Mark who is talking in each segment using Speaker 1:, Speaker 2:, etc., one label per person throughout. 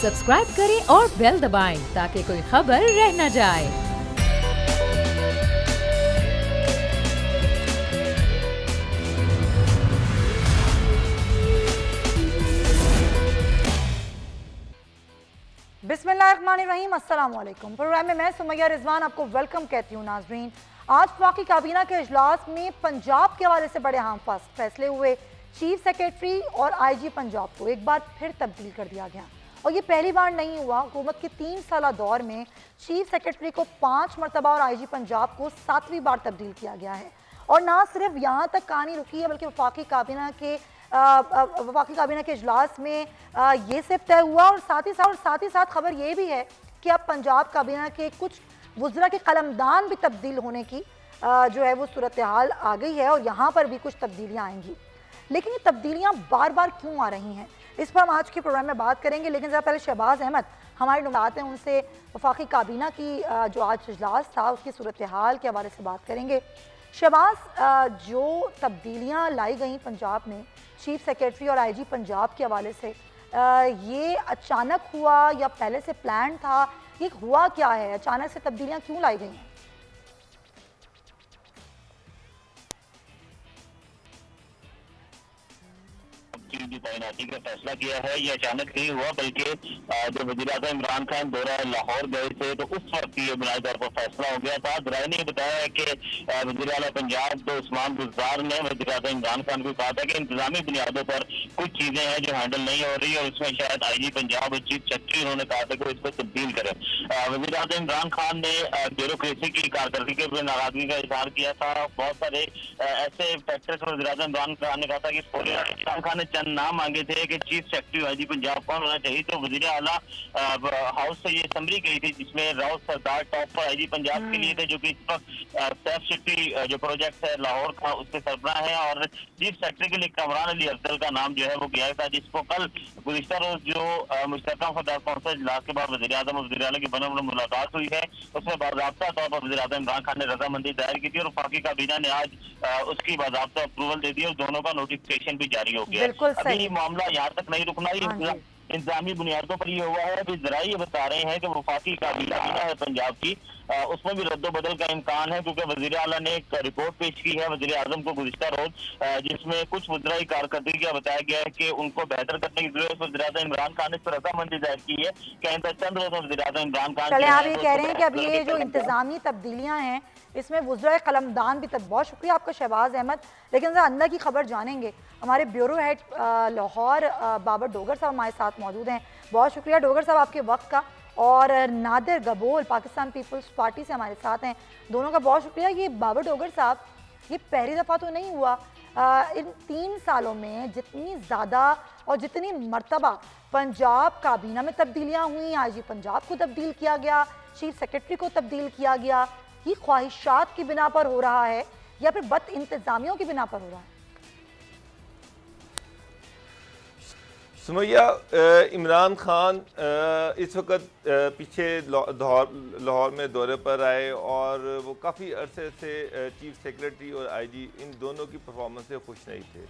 Speaker 1: Subscribe करें और bell दबाएं ताकि कोई खबर रह न जाए।
Speaker 2: बिस्मिल्लाहिर्रहमानिर्रहीम, अस्सलाम वालेकुम। प्रोग्राम में मैं सुमैया रिजवान आपको वेलकम कहती हूँ। नाजरीन, आज वफाकी काबीना के इजलास में पंजाब के हवाले से बड़े अहम फैसले हुए। चीफ सेक्रेटरी और आईजी पंजाब को एक बार फिर तब्दील कर दिया गया और ये पहली बार नहीं हुआ। हुकूमत के 3 साल दौर में चीफ सेक्रेटरी को 5 मरतबा और आईजी पंजाब को 7वीं बार तब्दील किया गया है। और ना सिर्फ यहाँ तक कहानी रुकी है बल्कि वफाकी काबीना के इजलास में ये सिर्फ तय हुआ और साथ ही साथ खबर ये भी है कि अब पंजाब काबीना के कुछ वज़रा के कलमदान भी तब्दील होने की जो है वो सूरत हाल आ गई है और यहाँ पर भी कुछ तब्दीलियाँ आएंगी। लेकिन ये तब्दीलियाँ बार बार क्यों आ रही हैं, इस पर हम आज के प्रोग्राम में बात करेंगे। लेकिन ज़रा पहले शहबाज अहमद हमारे नुमाते हैं, उनसे वफाकी काबीना की जो आज इजलास था उसकी सूरत हाल के हवाले से बात करेंगे। शहबाज, जो तब्दीलियाँ लाई गई पंजाब में चीफ सेक्रेटरी और आईजी पंजाब के हवाले से, ये अचानक हुआ या पहले से प्लान था? ये हुआ क्या है, अचानक से तब्दीलियाँ क्यों लाई गई हैं?
Speaker 3: की तैनाती का फैसला किया है, ये अचानक नहीं हुआ बल्कि जब वज़ीर-ए-आज़म इमरान खान दौरा लाहौर गए थे तो उस वक्त ये बुनियादी तौर पर फैसला हो गया था। दरानी ने बताया है कि वज़ीर-ए-आला पंजाब तो उस्मान बुज़दार ने वज़ीर-ए-आज़म इमरान खान को कहा था कि इंतजामी बुनियादों पर कुछ चीजें हैं जो हैंडल नहीं हो रही और उसमें शायद आईजी पंजाब और चीफ सेक्रेटरी उन्होंने कहा था कि इसको तब्दील करें। वज़ीर-ए-आज़म इमरान खान ने ब्यूरोक्रेसी की कारकर्दगी के ऊपर नाराजगी का इजहार किया था। बहुत सारे ऐसे फैक्टर्स वज़ीर-ए-आज़म इमरान खान ने कहा था कि इमरान खान ने चंद नाम मांगे थे कि चीफ सेक्रेटरी आईजी पंजाब कौन होना चाहिए, तो वज़ीर आला हाउस से ये समरी गई थी जिसमें राउत सरदार टॉप पर आईजी पंजाब के लिए थे, जो कि इस वक्त सेफ सिटी जो प्रोजेक्ट है लाहौर का उसके सरबराह है, और चीफ सेक्रेटरी के लिए कमरान अली अफजल का नाम जो है वो गया था, जिसको कल गुज़िश्ता रोज जो मुश्तरका फदार कौंसिल इजलास के बाद वज़ीर आज़म और वज़ीर आला की बने मुलाकात हुई है, उसमें बाज़ाब्ता तौर पर वज़ीर आज़म इमरान खान ने रजामंदी दायर की थी और वफाकी काबीना ने आज उसकी बाज़ाब्ता अप्रूवल दे दी और दोनों का नोटिफिकेशन भी जारी हो गया। अभी मामला यहाँ तक नहीं रुकना, इंतजामी बुनियादों पर ये हुआ है। अभी जरा ये बता रहे हैं कि वफाकी काबीना है पंजाब की, उसमें भी रद्दो-बदल का इम्कान है, क्योंकि वज़ीर आला ने एक रिपोर्ट पेश की है वज़ीर आज़म को गुज़िश्ता रोज, जिसमें कुछ वज़रा की कारकर्दगी का बताया गया है कि उनको बेहतर करने की जरूरत है। वज़ीर आज़म इमरान खान ने इस पर रजामंदी जाहिर की है कि आइंदा चंद रोज में वज़ीर आज़म इमरान खान
Speaker 2: चले आप ये कह रहे हैं कि अब ये जो इंतजामी तब्दीलियाँ हैं इसमें वज़रा कलमदान भी बहुत शुक्रिया आपका शहबाज अहमद। लेकिन ज़रा अंदर की खबर जानेंगे, हमारे ब्यूरो हेड लाहौर बाबर डोगर साहब हमारे साथ मौजूद हैं। बहुत शुक्रिया डोगर साहब आपके वक्त का। और नादिर गबोल पाकिस्तान पीपल्स पार्टी से हमारे साथ हैं, दोनों का बहुत शुक्रिया। ये बाबर डोगर साहब, ये पहली दफ़ा तो नहीं हुआ, इन 3 सालों में जितनी ज़्यादा और जितनी मरतबा पंजाब काबीना में तब्दीलियाँ हुई, आईजी पंजाब को तब्दील किया गया, चीफ सेक्रेटरी को तब्दील किया गया, ये ख्वाहिशात की बिना पर हो रहा है या फिर बद इंतजामियों की बिना पर हो रहा है?
Speaker 4: सुमैया, इमरान खान इस वक्त पीछे लाहौर में दौरे पर आए और वो काफ़ी अरसे से चीफ सेक्रेटरी और आईजी इन दोनों की परफॉर्मेंस से खुश नहीं थे।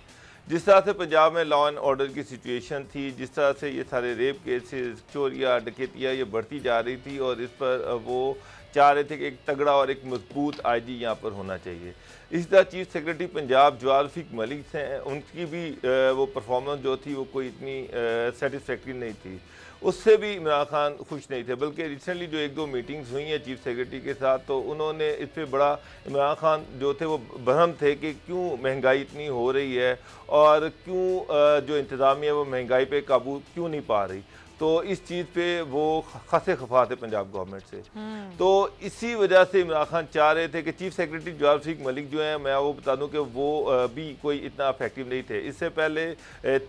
Speaker 4: जिस तरह से पंजाब में लॉ एंड ऑर्डर की सिचुएशन थी, जिस तरह से ये सारे रेप केसेस, चोरियाँ, डकैतियाँ ये बढ़ती जा रही थी और इस पर वो चाह रहे थे कि एक तगड़ा और एक मजबूत आईजी यहाँ पर होना चाहिए। इसी तरह चीफ सेक्रेटरी पंजाब जो आरफिक मलिक हैं, उनकी भी वो परफॉर्मेंस जो थी वो कोई इतनी सेटिस्फैक्ट्री नहीं थी, उससे भी इमरान खान खुश नहीं थे। बल्कि रिसेंटली जो 1-2 मीटिंग्स हुई हैं चीफ सेक्रेटरी के साथ, तो उन्होंने इस पर बड़ा, इमरान खान जो थे वो बहम थे कि क्यों महंगाई इतनी हो रही है और क्यों जो इंतज़ामिया है वो महंगाई पे काबू क्यों नहीं पा रही। तो इस चीज़ पे वो खासे खफा थे पंजाब गवर्नमेंट से। तो इसी वजह से इमरान खान चाह रहे थे कि चीफ सेक्रेटरी जवाब शेख मलिक जो हैं, मैं वो बता दूं कि वो भी कोई इतना इफेक्टिव नहीं थे। इससे पहले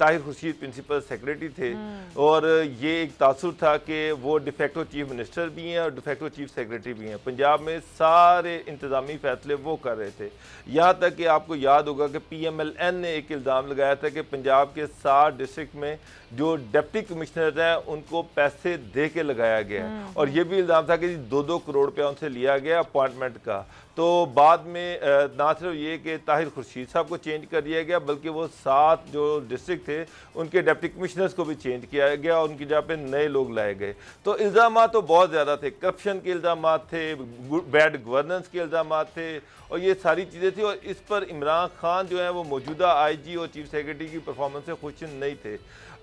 Speaker 4: ताहिर खुर्शीद प्रिंसिपल सेक्रेटरी थे और ये एक तासुर था कि वो डिफेक्टो चीफ मिनिस्टर भी हैं और डिफेक्टो चीफ सेक्रेटरी भी हैं। पंजाब में सारे इंतजामी फैसले वो कर रहे थे। यहाँ तक कि आपको याद होगा कि PMLN ने एक इल्ज़ाम लगाया था कि पंजाब के 60 डिस्ट्रिक्ट में जो डिप्टी कमिश्नर हैं उनको पैसे दे के लगाया गया और ये भी इल्ज़ाम था कि 2-2 करोड़ रुपया उनसे लिया गया अपॉइंटमेंट का। तो बाद में ना सिर्फ ये कि ताहिर खुर्शीद साहब को चेंज कर दिया गया, बल्कि वो 7 जो डिस्ट्रिक्ट थे उनके डिप्टी कमिश्नर्स को भी चेंज किया गया और उनकी जगह पे नए लोग लाए गए। तो इल्ज़ाम तो बहुत ज़्यादा थे, करप्शन के इल्ज़ाम थे, बैड गवर्नेंस के इल्ज़ाम थे और ये सारी चीज़ें थी। और इस पर इमरान खान जो है वो मौजूदा IG और चीफ सेक्रेटरी की परफॉर्मेंस से खुश नहीं थे।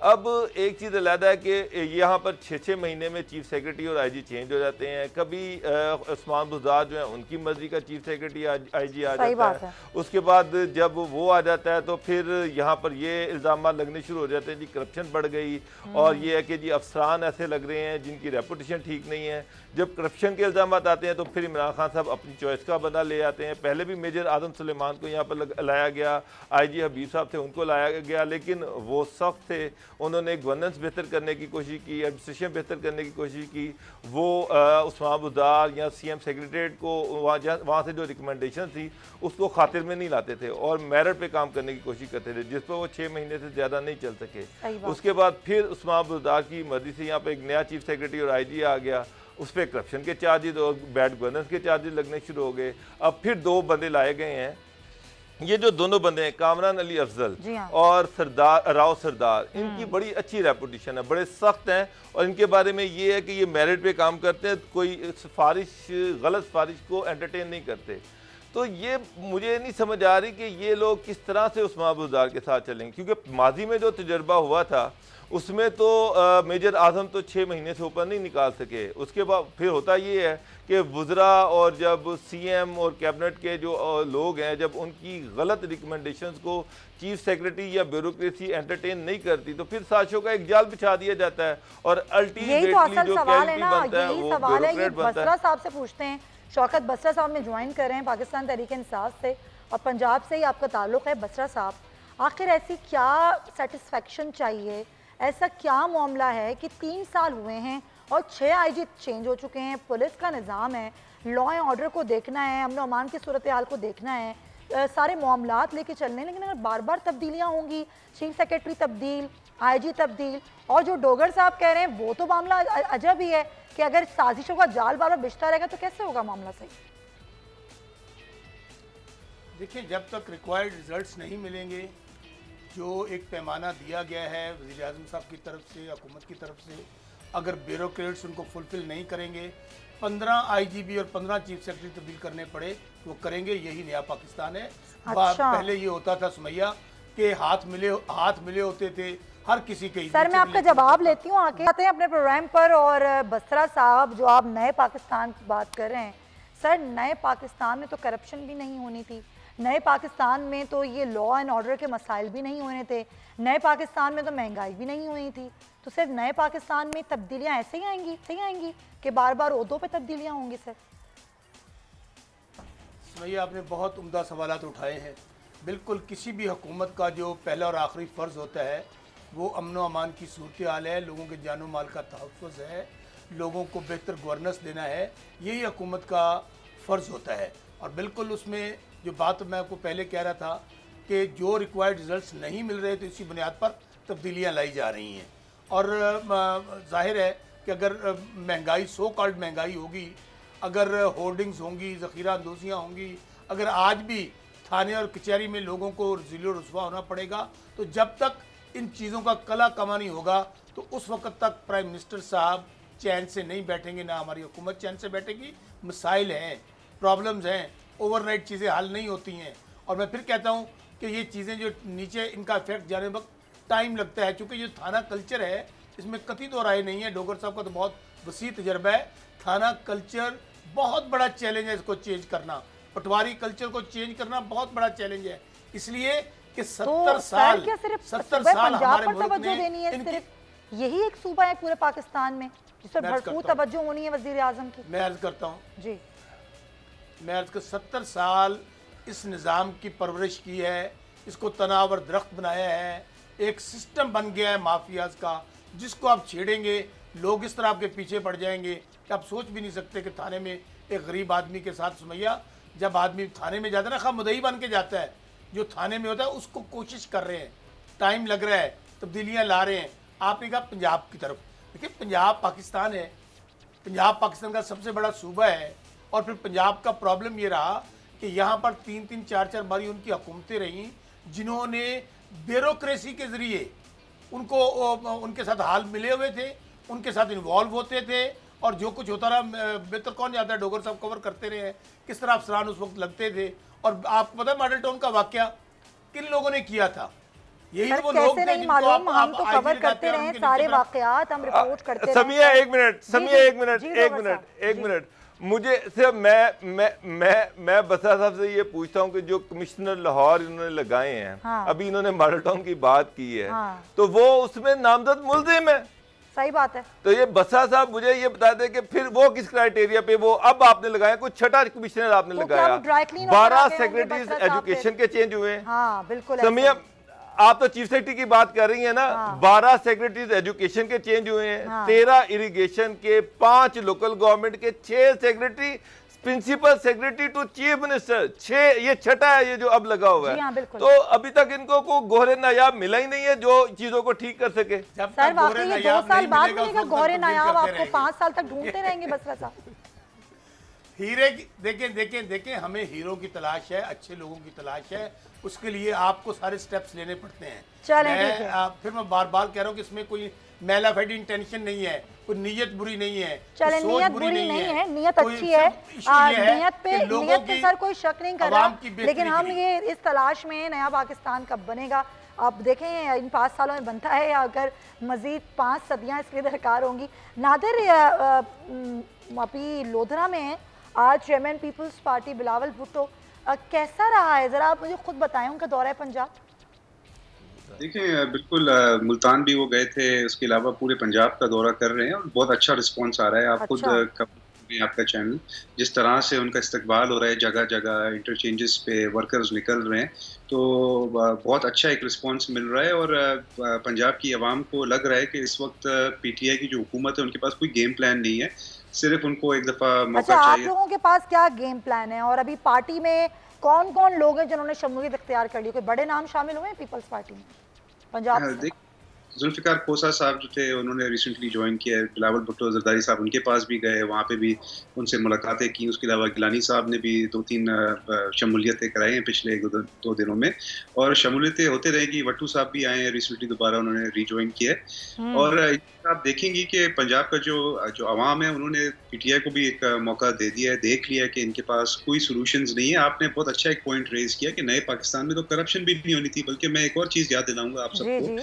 Speaker 4: अब एक चीज़ अलग है कि यहाँ पर 6-6 महीने में चीफ सेक्रेटरी और IG चेंज हो जाते हैं। कभी उस्मान बुज़दार जो है उनकी मर्जी का चीफ सेक्रेटरी IG आ जाता है, उसके बाद जब वो आ जाता है तो फिर यहाँ पर ये इल्ज़ाम लगने शुरू हो जाते हैं जी करप्शन बढ़ गई और ये है कि जी अफसरान ऐसे लग रहे हैं जिनकी रेपुटेशन ठीक नहीं है। जब करप्शन के इल्ज़ाम आते हैं तो फिर इमरान खान साहब अपनी चॉइस का बंदा ले आते हैं। पहले भी मेजर आदम सुलेमान को यहाँ पर लाया गया, IG हबीब साहब थे उनको लाया गया, लेकिन वो सख्त थे, उन्होंने गवर्नेंस बेहतर करने की कोशिश की, एडमिनिस्ट्रेशन बेहतर करने की कोशिश की। वो उस्मान बुज़दार या CM सेक्रेटरीट को वहाँ से जो रिकमेंडेशन थी उसको खातिर में नहीं लाते थे और मेरिट पे काम करने की कोशिश करते थे, जिस पर वो 6 महीने से ज़्यादा नहीं चल सके। उसके बाद फिर उस्मान बुज़दार की मर्जी से यहाँ पर एक नया चीफ सेक्रेटरी और IG आ गया, उस पर करप्शन के चार्जेस और बैड गवर्नेंस के चार्जेस लगने शुरू हो गए। अब फिर 2 बंदे लाए गए हैं, ये जो दोनों बंदे हैं कामरान अली अफजल और राव सरदार, इनकी बड़ी अच्छी रेपुटेशन है, बड़े सख्त हैं और इनके बारे में ये है कि ये मेरिट पे काम करते हैं, कोई गलत सिफारिश को एंटरटेन नहीं करते। तो ये मुझे नहीं समझ आ रही कि ये लोग किस तरह से उस्मान बुज़दार के साथ चलेंगे, क्योंकि माजी में जो तजर्बा हुआ था उसमें तो मेजर आजम तो 6 महीने से ऊपर नहीं निकाल सके। उसके बाद फिर होता ये है कि वज़रा और जब CM और कैबिनेट के जो लोग हैं, जब उनकी गलत रिकमेंडेशंस को चीफ सेक्रेटरी या ब्यूरोक्रेसी एंटरटेन नहीं करती तो फिर साजिशों का एक जाल बिछा दिया जाता है और अल्टीमेटली जो कैबिनेट बनता है वो ब्यूरोक्रेट बनता है।
Speaker 2: बसरा साहब से पूछते हैं, शौकत बसरा साहब में ज्वाइन कर रहे हैं पाकिस्तान तहरीक इंसाफ से और पंजाब से ही आपका ताल्लुक़ है। बसरा साहब, आखिर ऐसी क्या सेटिस्फेक्शन चाहिए, ऐसा क्या मामला है कि 3 साल हुए हैं और 6 IG चेंज हो चुके हैं, पुलिस का निज़ाम है, लॉ एंड ऑर्डर को देखना है, अमन अमान की सूरत हाल को देखना है, सारे मामलात लेके चलने, लेकिन अगर बार बार तब्दीलियाँ होंगी, चीफ सेक्रेटरी तब्दील, IG तब्दील, और जो डोगर साहब कह रहे हैं वो तो मामला अजब ही है कि अगर साजिशों का जाल बार बार बिछता रहेगा तो कैसे होगा मामला सही।
Speaker 5: देखिए, जब तक रिक्वायर्ड रिजल्ट्स नहीं मिलेंगे, जो एक पैमाना दिया गया है वज़ीर आज़म साहब की तरफ से, हुकूमत की तरफ से, अगर ब्यूरोक्रेट्स उनको फुलफिल नहीं करेंगे, 15 IGP और 15 चीफ सेक्रेटरी तब्दील करने पड़े वो करेंगे। यही नया पाकिस्तान है।
Speaker 2: अच्छा।
Speaker 5: पहले ये होता था सुमैया के हाथ मिले होते थे हर किसी के।
Speaker 2: सर मैं आपका जवाब लेती हूँ, आके आते हैं अपने प्रोग्राम पर। और बसरा साहब, जो आप नए पाकिस्तान की बात कर रहे हैं, सर नए पाकिस्तान में तो करप्शन भी नहीं होनी थी, नए पाकिस्तान में तो ये लॉ एंड ऑर्डर के मसाइल भी नहीं होने थे, नए पाकिस्तान में तो महंगाई भी नहीं हुई थी। तो सिर्फ नए पाकिस्तान में तब्दीलियां ऐसे ही आएंगी कि बार बार ओहदों पे तब्दीलियां होंगी। सर
Speaker 5: सुमैया, आपने बहुत उम्दा सवालात उठाए हैं। बिल्कुल, किसी भी हुकूमत का जो पहला और आखिरी फ़र्ज़ होता है वो अमन व अमान की सूरत हाल है, लोगों के जानो माल का तहफ़्फ़ुज़ है, लोगों को बेहतर गवर्नेंस देना है, यही हुकूमत का फ़र्ज़ होता है। और बिल्कुल उसमें जो बात मैं आपको पहले कह रहा था कि जो रिक्वायर्ड रिजल्ट्स नहीं मिल रहे तो इसी बुनियाद पर तब्दीलियाँ लाई जा रही हैं। और जाहिर है कि अगर महंगाई, सो कॉल्ड महंगाई होगी, अगर होर्डिंग्स होंगी, ज़ख़ीरा अंदोज़ियाँ होंगी, अगर आज भी थाने और कचहरी में लोगों को ज़िलो रुस्वा होना पड़ेगा, तो जब तक इन चीज़ों का कला कमा नहीं होगा तो उस वक़्त तक प्राइम मिनिस्टर साहब चैन से नहीं बैठेंगे, ना हमारी हुकूमत चैन से बैठेगी। मसाइल हैं, प्रॉब्लम्स हैं, ओवरनाइट चीज़ें हल नहीं होती हैं। और मैं फिर कहता हूँ कि ये चीज़ें जो नीचे इनका इफेक्ट जाने वक्त टाइम लगता है, क्योंकि जो थाना कल्चर है इसमें कतई दो राय नहीं है। डोगर साहब का तो बहुत वसी तजर्बा है। थाना कल्चर बहुत बड़ा चैलेंज है, इसको चेंज करना, पटवारी कल्चर को चेंज करना बहुत बड़ा चैलेंज है। इसलिए कि 70 साल हमारे मुल्क
Speaker 2: में देनी है, सिर्फ यही एक सूबा है पूरे पाकिस्तान में जिस पर भरपूर तवज्जो होनी है वज़ीर आज़म की।
Speaker 5: मैं अर्ज करता हूँ
Speaker 2: जी,
Speaker 5: मैं अर्ज कर 70 साल इस निज़ाम की परवरिश की है, इसको तनावर दरख्त बनाया है, एक सिस्टम बन गया है माफियाज का, जिसको आप छेड़ेंगे लोग इस तरह आपके पीछे पड़ जाएंगे कि आप सोच भी नहीं सकते कि थाने में एक गरीब आदमी के साथ सुमैया, जब आदमी थाने में जाता है ना, खा मुदई बन के जाता है, जो थाने में होता है उसको कोशिश कर रहे हैं, टाइम लग रहा है, तब्दीलियाँ ला रहे हैं। आपने कहा पंजाब की तरफ, देखिए पंजाब पाकिस्तान है, पंजाब पाकिस्तान का सबसे बड़ा सूबा है और फिर पंजाब का प्रॉब्लम ये रहा कि यहाँ पर 3-3, 4-4 बारी उनकी हुकूमतें रहीं जिन्होंने ब्यूरोक्रेसी के ज़रिए उनको उनके साथ हाल मिले हुए थे, उनके साथ इन्वॉल्व होते थे और जो कुछ होता रहा बेहतर कौन जाता है, डोगर साहब कवर करते रहे हैं किस तरह अफसरान उस वक्त लगते थे। और आपको पता है मॉडल टाउन का वाकया किन लोगों ने किया था? यही वो लोग थे
Speaker 2: नहीं मालूम, हम तो कवर करते रहे सारे वाकयात, हम रिपोर्ट करते रहे।
Speaker 4: समिया एक मिनट मुझे सिर्फ मैं बसरा साहब से ये पूछता हूँ कि जो कमिश्नर लाहौर इन्होंने लगाए हैं,
Speaker 2: हाँ।
Speaker 4: अभी इन्होंने मॉडल टाउन की बात की है,
Speaker 2: हाँ।
Speaker 4: तो वो उसमें नामजद मुल्जिम है।
Speaker 2: सही बात है।
Speaker 4: तो ये बसरा साहब मुझे ये बता दें कि फिर वो किस क्राइटेरिया पे वो अब आपने लगाया, कुछ छठा कमिश्नर आपने लगाया, 12 सेक्रेटरीज एजुकेशन के चेंज हुए।
Speaker 2: हाँ बिल्कुल।
Speaker 4: समिया आप तो चीफ सेक्रेटरी की बात कर रही है ना, 12 सेक्रेटरीज एजुकेशन के चेंज हुए हैं, 13 इरिगेशन के, 5 लोकल गवर्नमेंट के, 6 secretary principal secretary to chief minister, 6, ये छठा है ये जो अब लगा हुआ है। तो अभी तक इनको को गोहरे नायाब मिला ही नहीं है जो चीजों को ठीक कर सके।
Speaker 2: सर वाकई 2 साल बाद मिलेगा गोहरे नायाब, आपको 5 साल तक ढूंढते रहेंगे बसरा साहब।
Speaker 5: हीरे देखें हमें हीरो की तलाश है, अच्छे लोगों की तलाश है, उसके लिए आपको सारे स्टेप्स लेने पड़ते हैं। फिर मैं बार बार कह रहा हूँ कि इसमें कोई मैलाफेड इंटेंशन नहीं है, कोई नीयत बुरी नहीं है,
Speaker 2: चले नीयत बुरी नहीं है, नीयत अच्छी है, नीयत पे सर कोई शक नहीं कर रहा, लेकिन हम ये इस तलाश में नया पाकिस्तान कब बनेगा आप देखें, इन 5 सालों में बनता है या अगर मजीद 5 सदियाँ इसके दरकार होंगी। नादिर अभी लोधरा में आज chairman peoples party Bilawal Bhutto, कैसा रहा है जरा आप मुझे खुद बताएं उनका दौरा पंजाब।
Speaker 6: देखिए बिल्कुल मुल्तान भी वो गए थे, उसके अलावा पूरे पंजाब का दौरा कर रहे हैं और बहुत अच्छा रिस्पांस आ रहा है। आप खुद आपका चैनल जिस तरह से उनका इस्तकबाल हो रहा है, जगह जगह इंटरचेंजेस पे वर्कर्स निकल रहे हैं, तो बहुत अच्छा एक रिस्पांस मिल रहा है। और पंजाब की आवाम को लग रहा है कि इस वक्त पीटीआई की जो हुकूमत है उनके पास कोई गेम प्लान नहीं है, सिर्फ उनको एक दफा मौका चाहिए।
Speaker 2: आप लोगों के पास क्या गेम प्लान है और अभी पार्टी में कौन कौन लोग हैं जिन्होंने शमूलियत इख्तियार कर ली? कोई बड़े नाम शामिल हुए हैं पीपल्स पार्टी में पंजाब से?
Speaker 6: जुल्फिकार खोसा साहब जो थे उन्होंने रिसेंटली ज्वाइन किया है, बिलावल भुट्टो जरदारी साहब उनके पास भी गए, वहाँ पे भी उनसे मुलाकातें की। उसके अलावा गिलानी साहब ने भी 2-3 शमूलियतें कराई हैं पिछले 2 दिनों में और शमूलियतें होते रहेंगी। वट्टू साहब भी आए हैं रिसेंटली, दोबारा उन्होंने रीज्वाइन किया है। और आप देखेंगी कि पंजाब का जो आवाम है उन्होंने पीटीआई को भी एक मौका दे दिया है, देख लिया कि इनके पास कोई सोल्यूशंस नहीं है। आपने बहुत अच्छा एक पॉइंट रेज किया कि नए पाकिस्तान में तो करप्शन भी नहीं होनी थी, बल्कि मैं एक और चीज़ याद दिलाऊंगा आप सबको।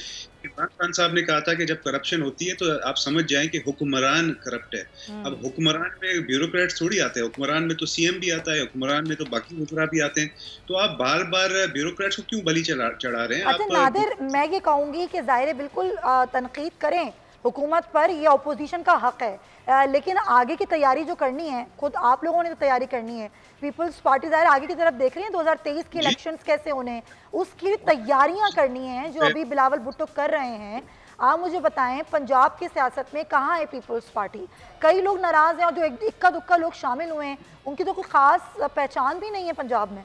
Speaker 6: इमरान खान साहब ने कहा था कि जब करप्शन होती है तो आप समझ जाएं कि हुक्मरान करप्ट है। अब हुक्मरान में ब्यूरोक्रेट्स थोड़ी आते हैं, हुक्मरान में तो सीएम भी आता है, हुक्मरान में तो बाकी वज़रा भी आते हैं, तो आप बार बार ब्यूरोक्रेट्स को क्यों बलि चढ़ा रहे हैं?
Speaker 2: अच्छा नादिर, मैं ये कहूँगी कि ज़ाहिर बिल्कुल तनकीद करें हुकूमत पर, ये अपोजिशन का हक है, लेकिन आगे की तैयारी जो करनी है खुद आप लोगों ने तो तैयारी करनी है। पीपल्स पार्टी ज़ाहिर आगे की तरफ देख रही है, 2023 के इलेक्शंस कैसे होने हैं उसकी तैयारियां करनी है जो अभी बिलावल भुट्टो कर रहे हैं। आप मुझे बताएं पंजाब की सियासत में कहाँ है पीपल्स पार्टी? कई लोग नाराज़ हैं और जो इक्का दुक्का लोग शामिल हुए हैं उनकी तो कोई ख़ास पहचान भी नहीं है पंजाब में।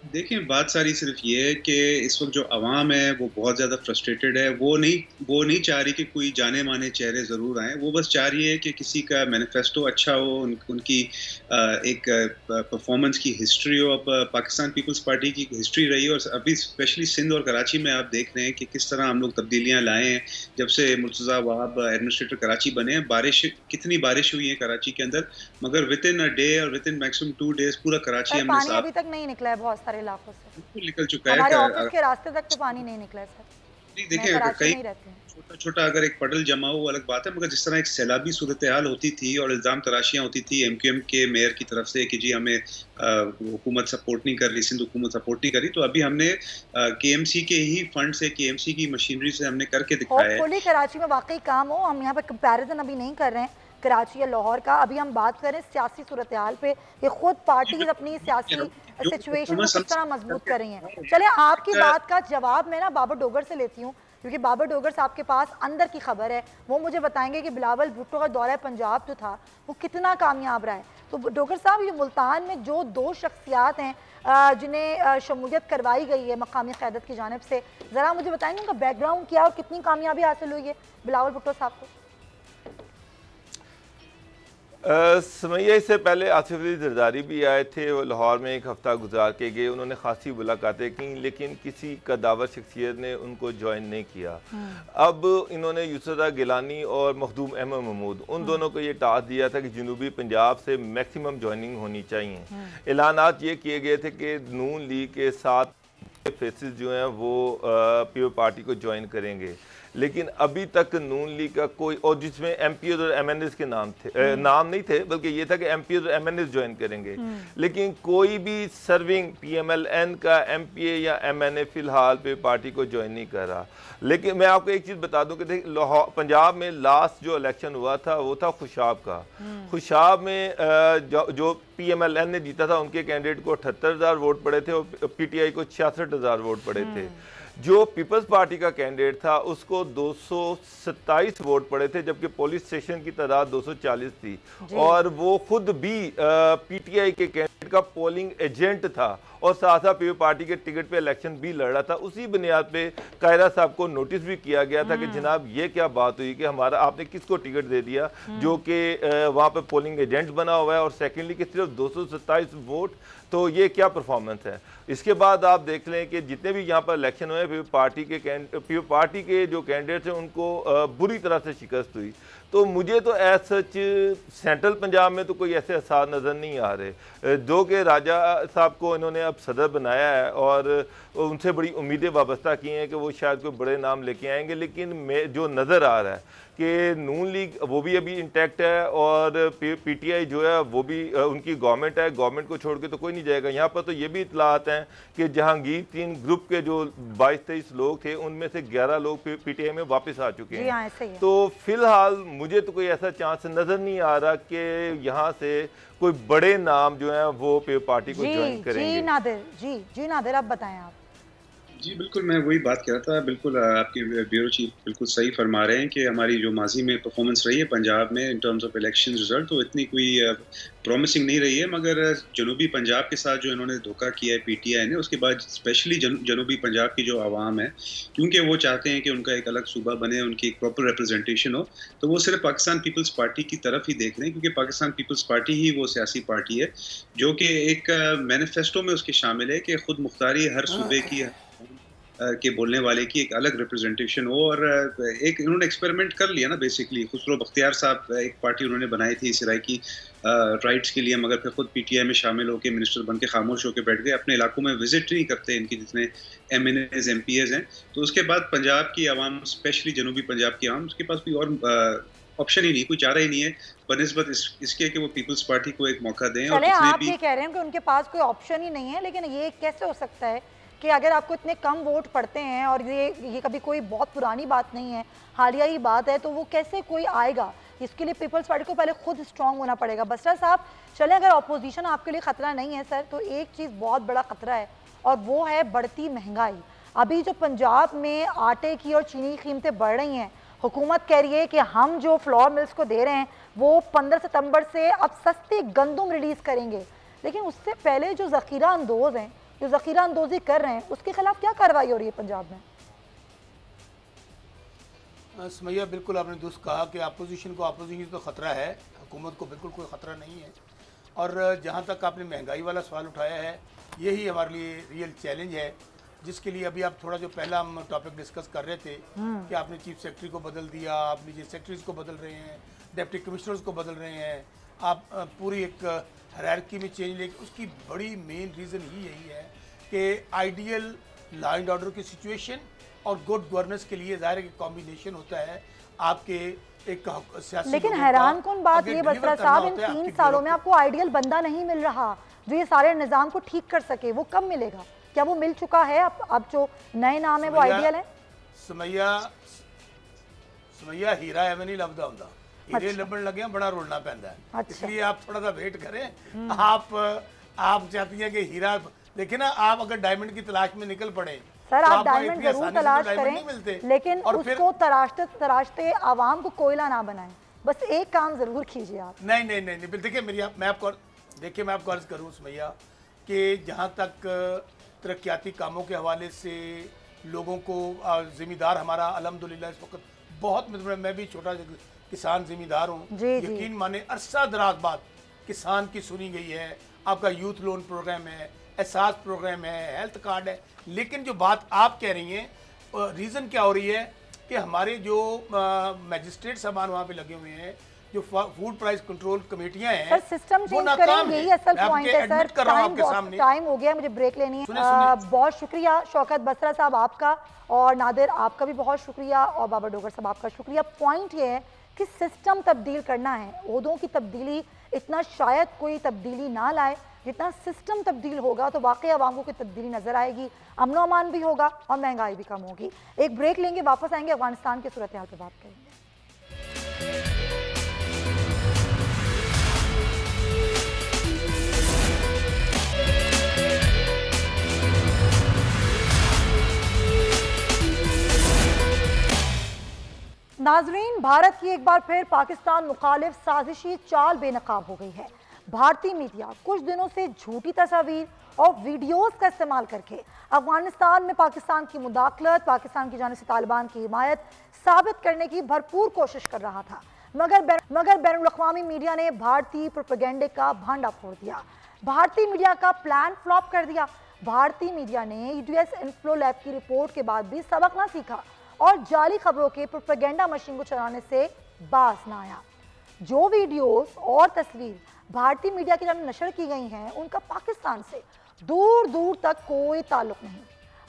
Speaker 6: देखिए बात सारी सिर्फ ये है कि इस वक्त जो आवाम है वो बहुत ज़्यादा फ्रस्ट्रेटेड है। वो नहीं चाह रही कि कोई जाने माने चेहरे ज़रूर आएँ, वो बस चाह रही है कि किसी का मैनिफेस्टो अच्छा हो, उनकी एक परफॉर्मेंस की हिस्ट्री हो। अब पाकिस्तान पीपल्स पार्टी की हिस्ट्री रही है और अभी स्पेशली सिंध और कराची में आप देख रहे हैं कि किस तरह हम लोग तब्दीलियाँ लाए हैं। जब से मुर्तज़ा वहाब एडमिनिस्ट्रेटर कराची बने हैं, कितनी बारिश हुई है कराची के अंदर, मगर विद इन अ डे और विद इन मैक्सिमम 2 डेज पूरा कराची हमने
Speaker 2: पानी अभी तक नहीं निकला है बहुत सारे इलाकों से,
Speaker 6: निकल चुका है।
Speaker 2: हमारे ऑफिस के रास्ते तक तो पानी नहीं निकला है सर।
Speaker 6: देखिए कई छोटा अगर एक पडल जमा हो अलग बात है, मगर जिस तरह एक सैलाबी सूरत हाल होती थी और इल्ज़ाम तराशियाँ होती थी एमक्यूएम के मेयर की तरफ से कि जी हमें हुकूमत सपोर्ट नहीं कर रही, सिंध हुकूमत सपोर्ट नहीं कर रही, तो अभी हमने केएमसी के ही फंड से, केएमसी की मशीनरी से हमने करके दिखाया है।
Speaker 2: कराची में वाकई काम हो, हम यहाँ पे कंपैरिजन अभी नहीं कर रहे हैं कराची या लाहौर का, अभी हम बात करें सियासी सूरत हाल पे कि खुद पार्टीज अपनी सियासी सिचुएशन को किस तरह मजबूत कर रही हैं। चले आपकी बात का जवाब मैं ना बाबर डोगर से लेती हूँ, क्योंकि बाबर डोगर साहब के पास अंदर की खबर है, वो मुझे बताएंगे कि बिलावल भुट्टो का दौरा पंजाब जो था वो कितना कामयाब रहा है। तो डोगर साहब, ये मुल्तान में जो 2 शख्सियात हैं जिन्हें शमूलियत करवाई गई है मकामी क़यादत की जानिब से, ज़रा मुझे बताएंगे उनका बैकग्राउंड क्या और कितनी कामयाबी हासिल हुई है बिलावल भुट्टो साहब को?
Speaker 4: समैया इससे पहले आसिफ अली जरदारी भी आए थे, वो लाहौर में एक हफ़्ता गुजार के गए, उन्होंने खासी मुलाकातें की, लेकिन किसी कदावर शख्सियत ने उनको ज्वाइन नहीं किया। अब इन्होंने यूसुफ गिलानी और मखदूम अहमद महमूद उन दोनों को ये टास्क दिया था कि जनूबी पंजाब से मैक्सिमम ज्वाइनिंग होनी चाहिए। ऐलानात ये किए गए थे कि नून लीग के साथ फेसेस जो हैं वो पीपल्स पार्टी को ज्वाइन करेंगे, लेकिन अभी तक नून लीग का कोई, और जिसमें एमपीएस और एमएनएस के नाम थे, नाम नहीं थे, बल्कि ये था कि एमपीएस और एमएनएस ज्वाइन करेंगे, लेकिन कोई भी सर्विंग पीएमएलएन का एमपीए या एमएनए फिलहाल पे पार्टी को ज्वाइन नहीं कर रहा। लेकिन मैं आपको एक चीज़ बता दूं कि देखिए लाहौर पंजाब में लास्ट जो इलेक्शन हुआ था वो था खुशाब का। खुशाब में जो पीएमएलएन ने जीता था उनके कैंडिडेट को 78,000 वोट पड़े थे और पीटीआई को 66,000 वोट पड़े थे। जो पीपल्स पार्टी का कैंडिडेट था उसको 227 वोट पड़े थे, जबकि पुलिस स्टेशन की तादाद 240 थी, और वो खुद भी पीटीआई के कैंडिडेट का पोलिंग एजेंट था और साथ साथ पीपल्स पार्टी के टिकट पे इलेक्शन भी लड़ रहा था। उसी बुनियाद पे कायरा साहब को नोटिस भी किया गया था कि जनाब ये क्या बात हुई कि हमारा आपने किसको टिकट दे दिया जो कि वहाँ पे पोलिंग एजेंट बना हुआ है, और सेकेंडली कि सिर्फ 227 वोट, तो ये क्या परफॉर्मेंस है। इसके बाद आप देख लें कि जितने भी यहाँ पर इलेक्शन हुए पीपल्स पार्टी के जो कैंडिडेट्स हैं उनको बुरी तरह से शिकस्त हुई। तो मुझे तो एज सच सेंट्रल पंजाब में तो कोई ऐसे आसार नज़र नहीं आ रहे। जो कि राजा साहब को इन्होंने अब सदर बनाया है और उनसे बड़ी उम्मीदें वाबस्ता की हैं कि वो शायद कोई बड़े नाम लेके आएंगे, लेकिन जो नज़र आ रहा है कि नून लीग वो भी अभी इंटैक्ट है और पीटीआई जो है वो भी उनकी गवर्नमेंट है, गवर्नमेंट को छोड़ के तो कोई नहीं जाएगा। यहाँ पर तो ये भी इतलात हैं कि जहांगीर 3 ग्रुप के जो 22-23 लोग थे उनमें से 11 लोग पीटीआई में वापस आ चुके हैं। तो फिलहाल मुझे तो कोई ऐसा चांस नज़र नहीं आ रहा कि यहाँ से कोई बड़े नाम जो हैं वो पार्टी को ज्वाइन करेंगे।
Speaker 2: जी नादिर आप बताएं। आप
Speaker 6: जी बिल्कुल, मैं वही बात कर रहा था। बिल्कुल आपके ब्यूरो चीफ बिल्कुल सही फरमा रहे हैं कि हमारी जो माजी में परफॉर्मेंस रही है पंजाब में in terms of election result तो इतनी कोई प्रॉमिसिंग नहीं रही है, मगर जनूबी पंजाब के साथ जो इन्होंने धोखा किया है पीटीआई ने, उसके बाद स्पेशली जनूबी पंजाब की जो आवाम है, क्योंकि वो चाहते हैं कि उनका एक अलग सूबा बने, उनकी एक प्रॉपर रिप्रेजेंटेशन हो, तो वो सिर्फ पाकिस्तान पीपल्स पार्टी की तरफ ही देख रहे हैं, क्योंकि पाकिस्तान पीपल्स पार्टी ही वो सियासी पार्टी है जो कि एक मैनिफेस्टो में उसके शामिल है कि खुद मुख्तारी हर सूबे की के बोलने वाले की एक अलग रिप्रेजेंटेशन हो। और एक इन्होंने एक्सपेरिमेंट कर लिया ना बेसिकली। खुसरो बख्तियार साहब एक पार्टी उन्होंने बनाई थी सिराइकी राइट्स के लिए, मगर फिर खुद पीटीआई में शामिल होकर मिनिस्टर बन के खामोश होकर बैठ गए, अपने इलाकों में विजिट नहीं करते इनके जितने एमएनएज एमपीएज हैं। तो उसके बाद पंजाब की आवाम, स्पेशली जनूबी पंजाब की आवाम, उसके पास कोई और ऑप्शन ही नहीं, कोई चारा ही नहीं है बनिस्बत इसके कि वो पीपल्स पार्टी को एक मौका दें। और
Speaker 2: आप ये कह रहे हैं कि उनके पास कोई ऑप्शन ही नहीं है, लेकिन ये कैसे हो सकता है कि अगर आपको इतने कम वोट पड़ते हैं, और ये कभी कोई बहुत पुरानी बात नहीं है, हालिया ही बात है, तो वो कैसे कोई आएगा? इसके लिए पीपल्स पार्टी को पहले खुद स्ट्रांग होना पड़ेगा। बसरा साहब चलें, अगर अपोजिशन आपके लिए ख़तरा नहीं है सर, तो एक चीज़ बहुत बड़ा ख़तरा है और वो है बढ़ती महंगाई। अभी जो पंजाब में आटे की और चीनी की कीमतें बढ़ रही हैं, हुकूमत कह रही है कि हम जो फ्लोर मिल्स को दे रहे हैं वो 15 सितंबर से अब सस्ती गंदम रिलीज़ करेंगे, लेकिन उससे पहले जो ज़ख़ीरा अंदोज़ हैं, जो ज़ख़ीरा अंदोज़ी कर रहे हैं, उसके खिलाफ क्या कार्रवाई हो रही है पंजाब में?
Speaker 5: समैया बिल्कुल आपने दुरुस्त कहा कि अपोजिशन तो ख़तरा है, हुकूमत को बिल्कुल कोई ख़तरा नहीं है। और जहाँ तक आपने महंगाई वाला सवाल उठाया है, यही हमारे लिए रियल चैलेंज है, जिसके लिए अभी आप थोड़ा जो पहला हम टॉपिक डिस्कस कर रहे थे कि आपने चीफ सेक्रेटरी को बदल दिया, आप नीचे सेक्रेटरीज को बदल रहे हैं, डिप्टी कमिश्नर्स को बदल रहे हैं, आप पूरी एक हायरार्की में चेंज ले। उसकी बड़ी मेन रीज़न ही यही है कि आइडियल लॉ एंड ऑर्डर की सिचुएशन और गुड गवर्नेंस के लिए ज़ाहिर एक कॉम्बिनेशन होता है आपके एक सियासी।
Speaker 2: लेकिन हैरान कौन बात ये बसरा साहब, इन 3 सालों में आपको आइडियल बंदा नहीं मिल रहा जो ये सारे निज़ाम को ठीक कर सके। वो कब मिलेगा? क्या वो मिल चुका है? अब जो नए नाम है वो आइडियल है?
Speaker 5: समैया हीरा एवं नहीं लभदा हुंदा, हीरे लभण लगे बड़ा रोलना पैंदा है। इसलिए आप थोड़ा सा वेट करें। आप चाहती हैं कि हीरा, देखिए ना, आप अगर डायमंड की तलाश में निकल पड़े
Speaker 2: सर, आप डायमंड जरूर तलाश करें, लेकिन उसको तराशते आवाम को कोयला ना बनाएं। बस एक काम जरूर कीजिए आप।
Speaker 5: नहीं, देखिए मैं आपको अर्ज करूँ समैया कि जहाँ तक तरक्याती कामों के हवाले से लोगों को ज़िम्मेदार हमारा अल्हम्दुलिल्लाह इस वक्त बहुत मतलब मैं भी छोटा किसान जिम्मेदार हूँ, यकीन माने अरसा दराज बाद किसान की सुनी गई है। आपका यूथ लोन प्रोग्राम है, एहसास प्रोग्राम है, हेल्थ कार्ड है, लेकिन जो बात आप कह रही हैं रीज़न क्या हो रही है कि हमारे जो मैजिस्ट्रेट साहबान वहाँ पे लगे हुए हैं, जो फूड प्राइस कंट्रोल कमेटियां हैं,
Speaker 2: सिस्टम चेंज करेंगे, यही असल पॉइंट है सर। टाइम हो गया, मुझे ब्रेक लेनी है। बहुत शुक्रिया शौकत बसरा साहब आपका, और नादिर आपका भी बहुत शुक्रिया, और बाबा डोगर साहब आपका शुक्रिया। पॉइंट ये है कि सिस्टम तब्दील करना है, ओहदों की तब्दीली इतना शायद कोई तब्दीली ना लाए, जितना सिस्टम तब्दील होगा तो वाकई आवाम को तब्दीली नजर आएगी, अमन अमान भी होगा और महंगाई भी कम होगी। एक ब्रेक लेंगे, वापस आएंगे, अफगानिस्तान की सूरत हाल पर बात करेंगे। नाजरीन, भारत की एक बार फिर पाकिस्तान मुखालिफ साजिशी चाल बेनकाब हो गई है। भारतीय मीडिया कुछ दिनों से झूठी तस्वीर और वीडियोस का इस्तेमाल करके अफगानिस्तान में पाकिस्तान की मुदाखलत, पाकिस्तान की जानिब से तालिबान की हिमायत साबित करने की भरपूर कोशिश कर रहा था, मगर बैनुल-अक़वामी मीडिया ने भारतीय प्रोपेगेंडे का भांडा फोड़ दिया, भारतीय मीडिया का प्लान फ्लॉप कर दिया। भारतीय मीडिया ने यूएस इन्फ्लो लैब की रिपोर्ट के बाद भी सबक ना सीखा और जाली खबरों के प्रोपेगेंडा मशीन को चलाने से बाज ना आया। जो वीडियोस और तस्वीर भारतीय मीडिया की जानिब नशर की गई हैं, उनका पाकिस्तान से दूर दूर तक कोई ताल्लुक नहीं।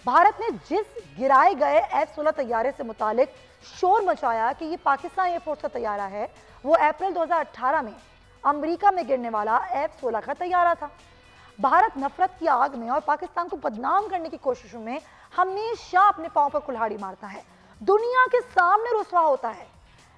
Speaker 2: भारत ने जिस गिराए गए F-16 तैयारे से मुतालिक शोर मचाया कि ये पाकिस्तान एयरफोर्स का तैयारा है, वो अप्रैल 2018 में अमेरिका में गिरने वाला F-16 का तैयारा था। भारत नफरत की आग में और पाकिस्तान को बदनाम करने की कोशिशों में हमेशा अपने पांव पर कुल्हाड़ी मारता है, दुनिया के सामने रुसवा होता है।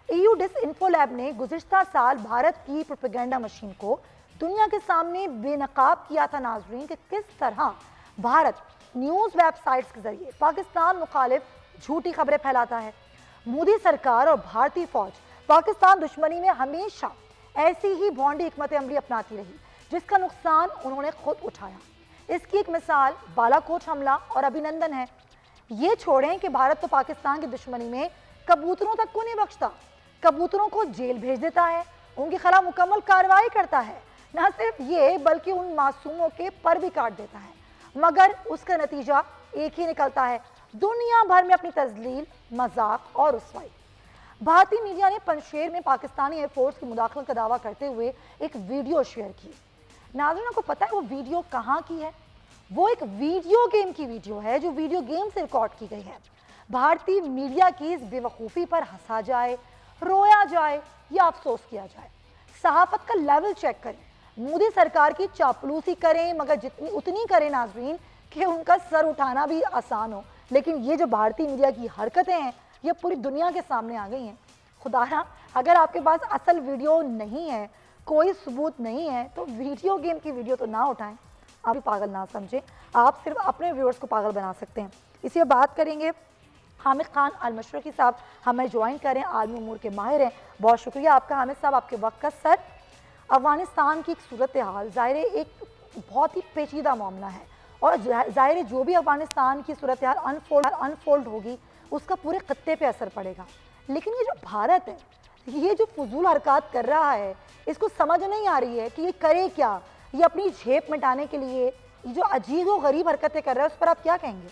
Speaker 2: EU डिसइंफो लैब ने गुज़िश्ता साल भारत की प्रोपेगेंडा मशीन को दुनिया के सामने बेनकाब किया था नाजरीन, कि किस तरह भारत न्यूज़ वेबसाइट्स के जरिए पाकिस्तान मुखालिफ झूठी खबरें फैलाता है। मोदी सरकार और भारतीय फौज पाकिस्तान दुश्मनी में हमेशा ऐसी ही भौंडी हिकमत अमली अपनाती रही, जिसका नुकसान उन्होंने खुद उठाया। इसकी एक मिसाल बालाकोट हमला और अभिनंदन है। ये छोड़ें कि भारत तो पाकिस्तान की दुश्मनी में कबूतरों तक को नहीं बख्शता, कबूतरों को जेल भेज देता है, उनके खिलाफ मुकम्मल कार्रवाई करता है। न सिर्फ ये बल्कि उन मासूमों के पर भी काट देता है, मगर उसका नतीजा एक ही निकलता है, दुनिया भर में अपनी तजलील, मजाक और रुसवाई। भारतीय मीडिया ने पंजशेर में पाकिस्तानी एयरफोर्स की मुदाखलत का दावा करते हुए एक वीडियो शेयर की। नाज़रीन, को पता है वो वीडियो कहाँ की है? वो एक वीडियो गेम की वीडियो है, जो वीडियो गेम से रिकॉर्ड की गई है। भारतीय मीडिया की इस बेवकूफ़ी पर हंसा जाए, रोया जाए या अफसोस किया जाए। सहाफत का लेवल चेक करें, मोदी सरकार की चापलूसी करें, मगर जितनी उतनी करें नाजरीन कि उनका सर उठाना भी आसान हो। लेकिन ये जो भारतीय मीडिया की हरकतें हैं, ये पूरी दुनिया के सामने आ गई हैं। खुदारा, अगर आपके पास असल वीडियो नहीं है, कोई सबूत नहीं है, तो वीडियो गेम की वीडियो तो ना उठाएं। आप भी पागल ना समझें, आप सिर्फ अपने व्यूअर्स को पागल बना सकते हैं। इसी पर बात करेंगे। हामिद खान अल-मशरकी साहब हमें ज्वाइन करें, आलमी उमूर के माहिर हैं। बहुत शुक्रिया आपका हामिद साहब, आपके वक्त का। सर, अफगानिस्तान की सूरत हाल ज़ाहिर एक बहुत ही पेचीदा मामला है, और ज़ाहिर जो भी अफगानिस्तान की सूरत हाल अनफोल्ड होगी, उसका पूरे खत्ते पे असर पड़ेगा। लेकिन ये जो भारत है, ये जो फजूल हरकत कर रहा है, इसको समझ नहीं आ रही है कि ये करे क्या। ये अपनी झेप मिटाने के लिए ये जो अजीब व गरीब हरकतें कर रहा है, उस पर आप क्या कहेंगे?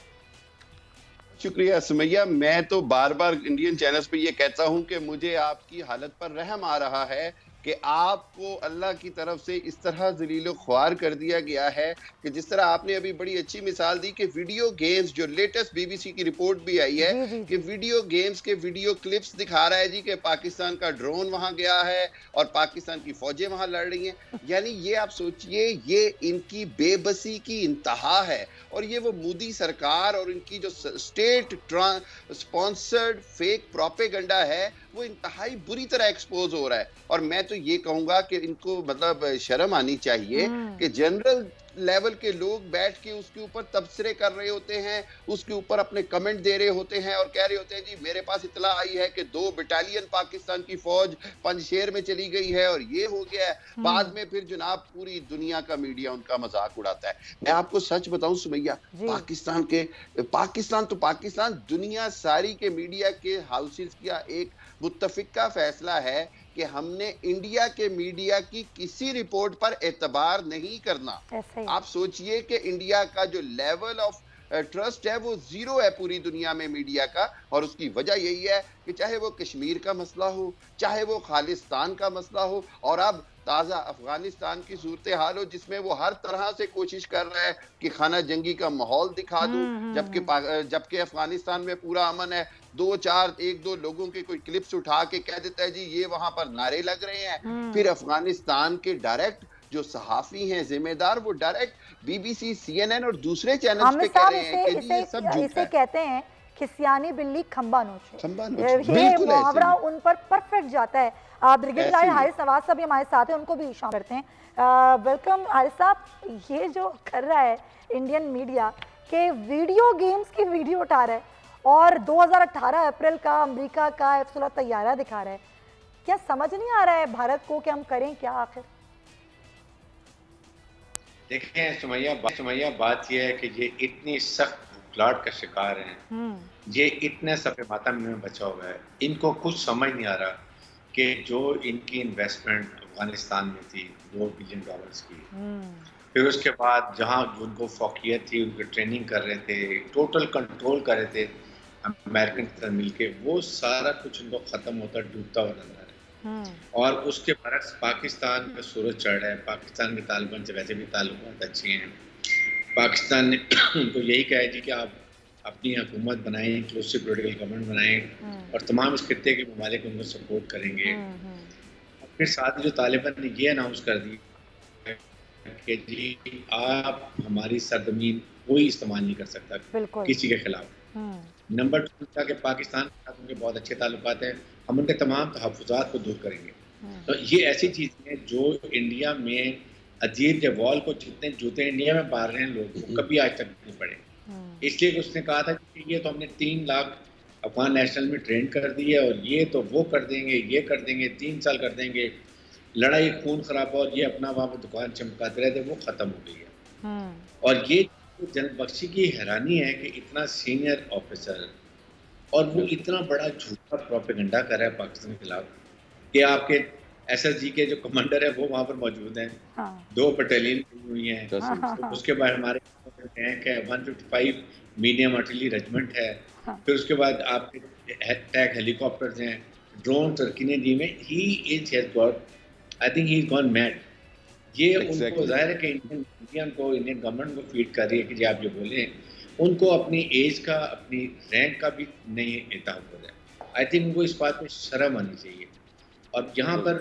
Speaker 7: शुक्रिया सुमैया। मैं तो बार बार इंडियन चैनल्स पे ये कहता हूं कि मुझे आपकी हालत पर रहम आ रहा है कि आपको अल्लाह की तरफ से इस तरह ज़लीलो ख्वार कर दिया गया है कि जिस तरह आपने अभी बड़ी अच्छी मिसाल दी कि वीडियो गेम्स, जो लेटेस्ट BBC की रिपोर्ट भी आई है कि वीडियो गेम्स के वीडियो क्लिप्स दिखा रहा है जी कि पाकिस्तान का ड्रोन वहां गया है और पाकिस्तान की फौजें वहां लड़ रही हैं। यानी ये आप सोचिए, ये इनकी बेबसी की इंतहा है, और ये वो मोदी सरकार और इनकी जो स्टेट स्पॉन्सर्ड फेक प्रोपेगेंडा है, वो इंतहाई बुरी तरह एक्सपोज हो रहा है। और मैं तो ये कहूंगा कि इनको मतलब शर्म आनी चाहिए कि जनरल लेवल के लोग बैठ के उसके ऊपर तबसरे कर रहे होते हैं, उसके ऊपर अपने कमेंट दे रहे होते हैं और कह रहे होते हैं जी मेरे पास इतला आई है कि 2 बटालियन पाकिस्तान की फौज पंजशेर में चली गई है और ये हो गया है। बाद में फिर जनाब पूरी दुनिया का मीडिया उनका मजाक उड़ाता है। मैं आपको सच बताऊं सुमैया, पाकिस्तान तो पाकिस्तान, दुनिया सारी के मीडिया के हाउसेस का एक मुत्तफिका फैसला है कि हमने इंडिया के मीडिया की किसी रिपोर्ट पर एतबार नहीं करना। आप सोचिए कि इंडिया का जो लेवल ऑफ ट्रस्ट है वो जीरो है पूरी दुनिया में मीडिया का। और उसकी वजह यही है कि चाहे वो कश्मीर का मसला हो, चाहे वो खालिस्तान का मसला हो, और अब ताज़ा अफगानिस्तान की सूरत हाल हो जिसमें वो हर तरह से कोशिश कर रहा है कि खाना जंगी का माहौल दिखा दूं, जबकि अफगानिस्तान में पूरा अमन है। 1-2 लोगों के कोई क्लिप्स उठा के कह देता है जी ये वहां पर नारे लग रहे हैं। फिर अफगानिस्तान के डायरेक्ट जो सहाफी हैं जिम्मेदार, वो डायरेक्ट BBC, CNN और दूसरे चैनल्स पे कह रहे हैं कि ये सब झूठ है।
Speaker 2: कहते हैं कि सियानी बिल्ली खंबा नोचे, ये मुहावरा उन पर परफेक्ट जाता है। ब्रिगेडियर हारिस नवाज साहब हमारे साथ हैं, उनको भी शामिल करते हैं। वेलकम हारिस साहब। ये जो कर रहा है इंडियन मीडिया के वीडियो गेम्स की वीडियो उठा रहा है और 2018 अप्रैल का अमेरिका का F-16 तैयारा दिखा रहा है, क्या समझ नहीं आ रहा है भारत को कि हम करें क्या आखिर?
Speaker 8: देखें सुमैया, बात यह है कि ये इतनी सख्त प्लाट का शिकार हैं, ये इतने सफ़े मातम में बचा हुआ है, इनको कुछ समझ नहीं आ रहा कि जो इनकी इन्वेस्टमेंट अफगानिस्तान में थी $2 बिलियन की, फिर उसके बाद जहाँ उनको फौकियत थी, उनकी ट्रेनिंग कर रहे थे, टोटल कंट्रोल कर रहे थे अमेरिकन के साथ मिलके, वो सारा कुछ उनको ख़त्म होता डूबता हुआ नजर आ रहा है। और उसके बरक्स पाकिस्तान में सूरज चढ़ रहा है। पाकिस्तान के तालिबान से वैसे भी ताल्लुकात अच्छे हैं। पाकिस्तान ने उनको यही कहा है जी कि आप अपनी हुकूमत बनाएं, इंक्लूसिव पॉलिटिकल गवर्नमेंट बनाएं और तमाम इस खित्ते के ममालिक उनको सपोर्ट करेंगे। फिर साथ ही जो तालिबान ने ये अनाउंस कर दी कि जी आप हमारी सरजमीन कोई इस्तेमाल नहीं कर सकता किसी के खिलाफ। नंबर 2 था कि पाकिस्तान के साथ उनके बहुत अच्छे ताल्लुकात हैं, हम उनके तमाम तहफ़्फ़ुज़ात को दूर करेंगे। तो ये ऐसी चीज़ें हैं जो इंडिया में अजीब के वॉल को जितने जूते इंडिया में मार रहे हैं लोग, वो कभी आज तक नहीं पड़े। इसलिए उसने कहा था कि ये तो हमने 3 लाख अफगान नेशनल में ट्रेन कर दी है और ये तो वो कर देंगे, ये कर देंगे, 3 साल कर देंगे, लड़ाई खून खराबा और ये अपना वहाँ पर दुकान चमकाते रहते, वो ख़त्म हो गई है। और ये जनरल बख्शी की हैरानी है कि इतना सीनियर ऑफिसर और वो इतना बड़ा झूठा प्रोपेगेंडा कर रहा है पाकिस्तान के खिलाफ कि आपके SSG के जो कमांडर है वो वहाँ पर मौजूद हैं। 2 बटालियन हुई हैं। उसके बाद हमारे टैंक है, 155 मीडियम आर्टिलरी रेजिमेंट है। फिर उसके बाद आपके टैंक हेलीकॉप्टर्स हैं, ड्रोन टर्की ने दी में। I think he is gone mad. ये उनको जाहिर है कि इंडियन गवर्नमेंट को फीड कर रही है कि जी आप जो बोले, उनको अपनी एज का, अपनी रैंक का भी नहीं एहसास हो रहा है। आई थिंक उनको इस बात पर शर्म आनी चाहिए। और यहाँ पर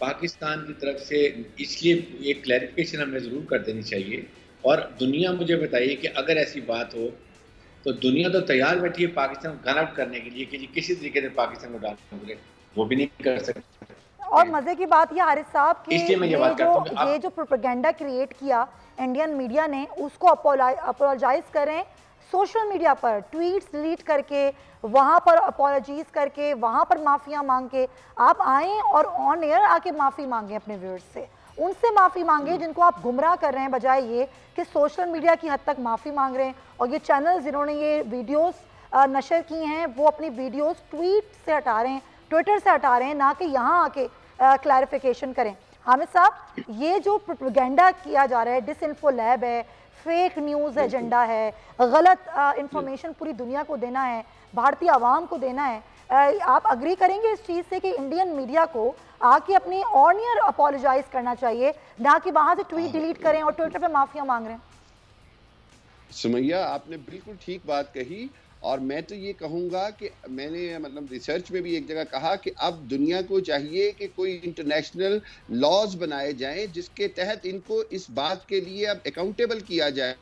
Speaker 8: पाकिस्तान की तरफ से इसलिए एक क्लैरिफिकेशन हमें ज़रूर कर देनी चाहिए। और दुनिया मुझे बताइए कि अगर ऐसी बात हो तो दुनिया तो तैयार बैठी है पाकिस्तान को गन आउट करने के लिए कि जी किसी तरीके से पाकिस्तान को डालने, वो भी नहीं कर सकते।
Speaker 2: और मजे की बात ये हारिस साहब कि ये जो प्रोपेगेंडा क्रिएट किया इंडियन मीडिया ने, उसको अपोलोजाइज करें सोशल मीडिया पर, ट्वीट्स डिलीट करके, वहाँ पर अपोलॉजीज करके, वहाँ पर माफ़िया मांग के आप आएँ और ऑन एयर आके माफ़ी मांगें अपने व्यूअर्स से, उनसे माफ़ी मांगे जिनको आप गुमराह कर रहे हैं, बजाय ये कि सोशल मीडिया की हद तक माफ़ी मांग रहे हैं। और ये चैनल जिन्होंने ये वीडियोस नशर की हैं वो अपनी वीडियोस ट्वीट से हटा रहे हैं, ट्विटर से हटा रहे हैं, ना कि यहाँ आके क्लैरिफिकेशन करें। हामिद साहब, ये जो प्रोपेगेंडा किया जा रहा है, डिसइंफो लैब है, फेक न्यूज़ एजेंडा है, गलत इंफॉर्मेशन पूरी दुनिया को देना है, भारतीय आवाम को देना है, आप अग्री करेंगे इस चीज़ से कि इंडियन मीडिया को आके अपनी ऑनियर अपोलोजाइज करना चाहिए, ना कि वहाँ से ट्वीट डिलीट करें और ट्विटर पे माफिया मांग रहे हैं?
Speaker 7: सुमैया, आपने बिल्कुल ठीक बात कही। और मैं तो ये कहूँगा कि मैंने मतलब रिसर्च में भी एक जगह कहा कि अब दुनिया को चाहिए कि कोई इंटरनेशनल लॉज बनाए जाएं जिसके तहत इनको इस बात के लिए अब अकाउंटेबल किया जाए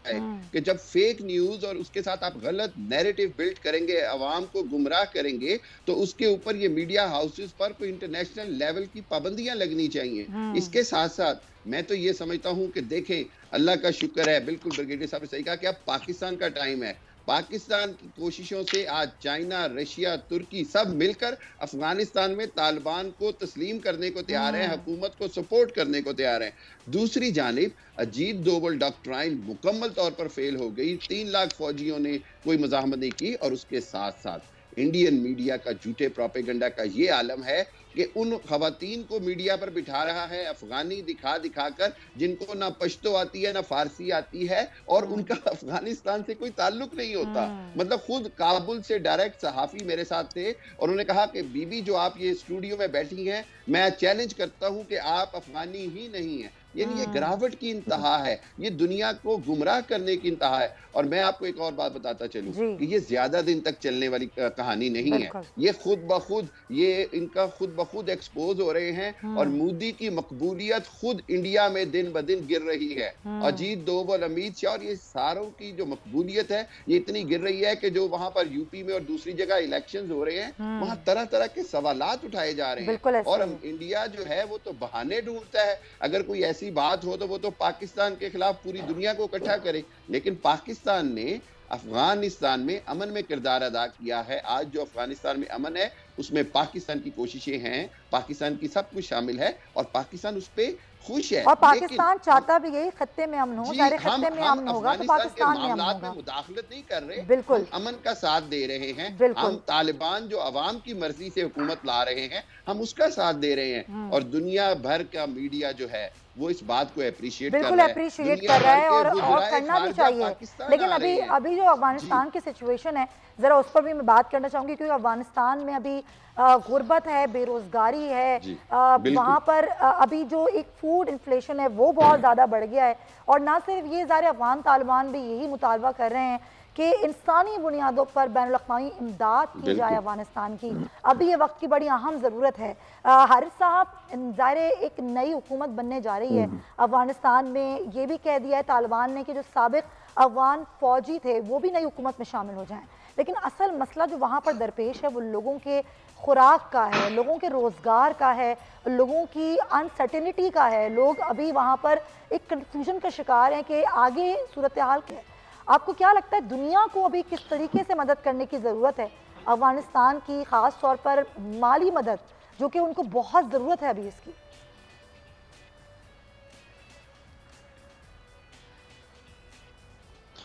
Speaker 7: कि जब फेक न्यूज़ और उसके साथ आप गलत नैरेटिव बिल्ड करेंगे, आवाम को गुमराह करेंगे, तो उसके ऊपर ये मीडिया हाउसेस पर कोई इंटरनेशनल लेवल की पाबंदियां लगनी चाहिए। इसके साथ साथ मैं तो ये समझता हूं कि देखें, अल्लाह का शुक्र है, बिल्कुल ब्रिगेडियर साहब ने सही कहा कि अब पाकिस्तान का टाइम है। पाकिस्तान की कोशिशों से आज चाइना, रशिया, तुर्की सब मिलकर अफगानिस्तान में तालिबान को तस्लीम करने को तैयार है, हुकूमत को सपोर्ट करने को तैयार है। दूसरी जानिब अजीत दोवल डॉक्ट्राइन मुकम्मल तौर पर फेल हो गई, 3 लाख फौजियों ने कोई मज़ाहमत नहीं की, और उसके साथ साथ इंडियन मीडिया का झूठे प्रोपेगेंडा का ये आलम है कि उन खवातीन को मीडिया पर बिठा रहा है अफगानी दिखा दिखाकर जिनको ना पश्तो आती है ना फारसी आती है, और उनका अफगानिस्तान से कोई ताल्लुक नहीं होता। मतलब खुद काबुल से डायरेक्ट सहाफी मेरे साथ थे और उन्होंने कहा कि बीबी जो आप ये स्टूडियो में बैठी हैं, मैं चैलेंज करता हूं कि आप अफगानी ही नहीं है। यानी ये गिरावट की इंतहा है, ये दुनिया को गुमराह करने की इंतहा है। और मैं आपको एक और बात बताता चलूं कि ये ज्यादा दिन तक चलने वाली कहानी नहीं है। ये खुद ब खुद इनका खुद ब खुद एक्सपोज हो रहे हैं, और मोदी की मकबूलियत खुद इंडिया में दिन ब दिन गिर रही है। अजीत दोवल, अमित शाह और ये सारों की जो मकबूलियत है ये इतनी गिर रही है कि जो वहां पर यूपी में और दूसरी जगह इलेक्शंस हो रहे हैं, वहां तरह तरह के सवालात उठाए जा रहे हैं। और इंडिया जो है वो तो बहाने ढूंढता है। अगर कोई ऐसी बात हो तो वो तो पाकिस्तान के खिलाफ पूरी दुनिया को इकट्ठा करे, लेकिन पाकिस्तान ने अफगानिस्तान में अमन में किरदार अदा किया है। आज जो अफगानिस्तान में अमन है उसमें पाकिस्तान की कोशिशें हैं, पाकिस्तान की सब कुछ शामिल है, और पाकिस्तान उस पे खुश है।
Speaker 2: और पाकिस्तान चाहता भी यही खत्ते में अमन हो, सारे खत्ते में अमन होगा तो पाकिस्तान में अमन होगा।
Speaker 7: मुदाखलत नहीं कर रहे,
Speaker 2: बिल्कुल
Speaker 7: अमन का साथ दे रहे हैं। हम तालिबान जो अवाम की मर्जी से हुकूमत ला रहे हैं, हम उसका साथ दे रहे हैं। और दुनिया भर का मीडिया जो है वो इस बात को अप्रिशिएट कर
Speaker 2: रहा है और करना भी चाहिए। लेकिन अभी जो अफगानिस्तान की सिचुएशन है, जरा उस पर भी मैं बात करना चाहूंगी, क्योंकि अफगानिस्तान में अभी गुर्बत है, बेरोजगारी है, वहाँ पर अभी जो एक फूड इन्फ्लेशन है वो बहुत ज़्यादा बढ़ गया है। और ना सिर्फ ये, सारे अफगान तालिबान भी यही मुतालबा कर रहे हैं कि इंसानी बुनियादों पर बैनुल-अक़वामी इमदाद की जाए अफगानिस्तान की। अभी ये वक्त की बड़ी अहम ज़रूरत है। हारिस साहब, ज़ाहिर एक नई हुकूमत बनने जा रही है अफगानिस्तान में। ये भी कह दिया है तालिबान ने कि जो साबिक अफगान फौजी थे वो भी नई हुकूमत में शामिल हो जाएं। लेकिन असल मसला जो वहाँ पर दरपेश है वो लोगों के खुराक का है, लोगों के रोज़गार का है, लोगों की अनसर्टेनिटी का है। लोग अभी वहाँ पर एक कन्फ्यूजन का शिकार हैं कि आगे सूरत हाल क्या है। आपको क्या लगता है दुनिया को अभी किस तरीके से मदद करने की ज़रूरत है अफगानिस्तान की, ख़ास तौर पर माली मदद, जो कि उनको बहुत ज़रूरत है अभी इसकी?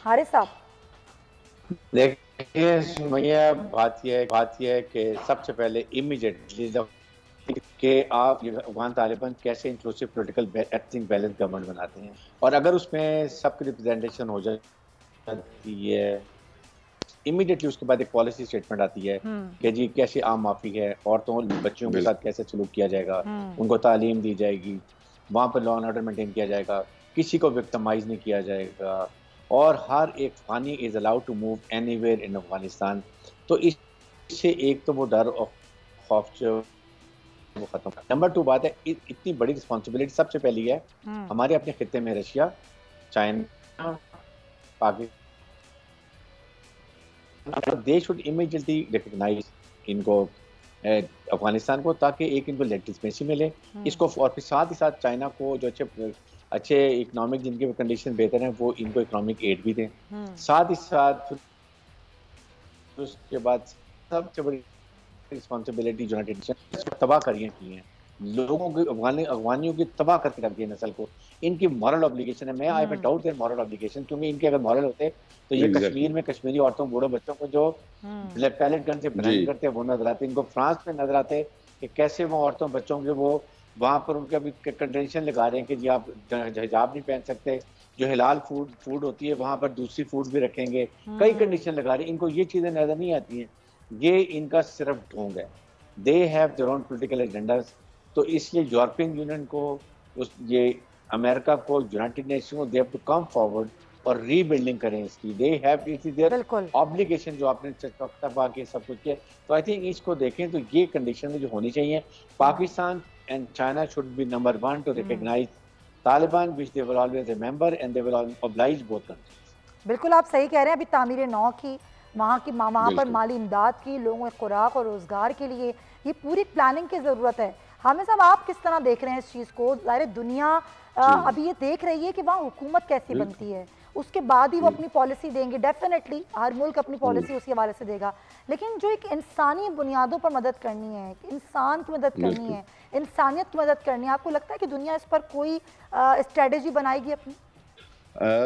Speaker 2: हारिस साहब,
Speaker 8: देखिए सुमैया, बात यह है कि सबसे पहले इमीडिएटली कि आप अफगान तालिबान कैसे inclusive political ethnic balance government बनाते हैं, और अगर उसमें सबकी रिप्रेजेंटेशन हो जाती है, इमीडिएटली उसके बाद एक पॉलिसी स्टेटमेंट आती है कि जी कैसे आम माफी है, औरतों बच्चों के साथ कैसे सलूक किया जाएगा, उनको तालीम दी जाएगी, वहाँ पर लॉ एंड ऑर्डर मेंटेन किया जाएगा, किसी को विक्टिमाइज नहीं किया जाएगा, और हर एक Afghani is allowed to move anywhere in Afghanistan. तो इससे एक तो वो डर और खौफ जो वो खत्म। नंबर 2 बात है, इतनी बड़ी रिस्पॉन्सिबिलिटी सबसे पहली है हमारे अपने खिते में Russia, China, Pakistan. They should immediately recognise इनको अफगानिस्तान को, ताकि एक इनको लेजिटिमेसी मिले इसको, और फिर साथ ही साथ चाइना को जो अच्छे इकोनॉमिक जिनके कंडीशन बेहतर हैं वो इनको इकोनॉमिक एड भी दें। साथ ही साथ उसके बाद सबसे बड़ी रिस्पॉन्सिबिलिटी यूनाइटेड नेशन तबाह करिए की हैं, लोगों की अफगानियों की तबाह करके रख दिए नस्ल को। इनकी मॉरल ऑब्लिगेशन है। मैं I have doubt their moral obligation, क्योंकि इनके अगर मॉरल होते तो ये कश्मीर में कश्मीरी औरतों बूढ़ों बच्चों को जो पैलेट गन से ब्लाइंड करते हैं वो नजर आते, इनको फ्रांस में नजर आते कि कैसे वो औरतों बच्चों के वो वहाँ पर उनके अभी कंटेंशन लगा रहे हैं कि जी आप हिजाब नहीं पहन सकते, जो हिलाल फूड होती है वहाँ पर दूसरी फूड भी रखेंगे, कई कंडीशन लगा रहे हैं। इनको ये चीज़ें नजर नहीं आती हैं, ये इनका सिर्फ ढोंग है। They have their own political agendas. तो इसलिए यूरोपियन यूनियन को, ये अमेरिका को, यूनाइटेड नेशन को, they have to come forward और रीबिल्डिंग करें इसकी। They have it is their
Speaker 2: बिल्कुल
Speaker 8: ऑब्लिगेशन, जो आपने तबा के सब कुछ किया। तो आई थिंक इसको देखें तो ये कंडीशन जो होनी चाहिए, Pakistan and China should be number 1 to recognise Taliban, which they will always remember and they will oblige both countries.
Speaker 2: बिल्कुल आप सही कह रहे हैं। अभी तामीर नौ की वहाँ पर माली इमदाद की, लोगों के खुराक और रोज़गार के लिए ये पूरी प्लानिंग की ज़रूरत है। हामिद साहब, आप किस तरह देख रहे हैं इस चीज़ को? ज़ाहिर दुनिया अभी ये देख रही है कि वहाँ हुकूमत कैसी बनती है, उसके बाद ही वो अपनी पॉलिसी देंगे। डेफिनेटली हर मुल्क अपनी पॉलिसी उसके हवाले से देगा, लेकिन जो एक इंसानी बुनियादों पर मदद करनी है, इंसान की मदद करनी है, इंसानियत की मदद करनी है, आपको लगता है कि दुनिया इस पर कोई स्ट्रेटेजी बनाएगी अपनी?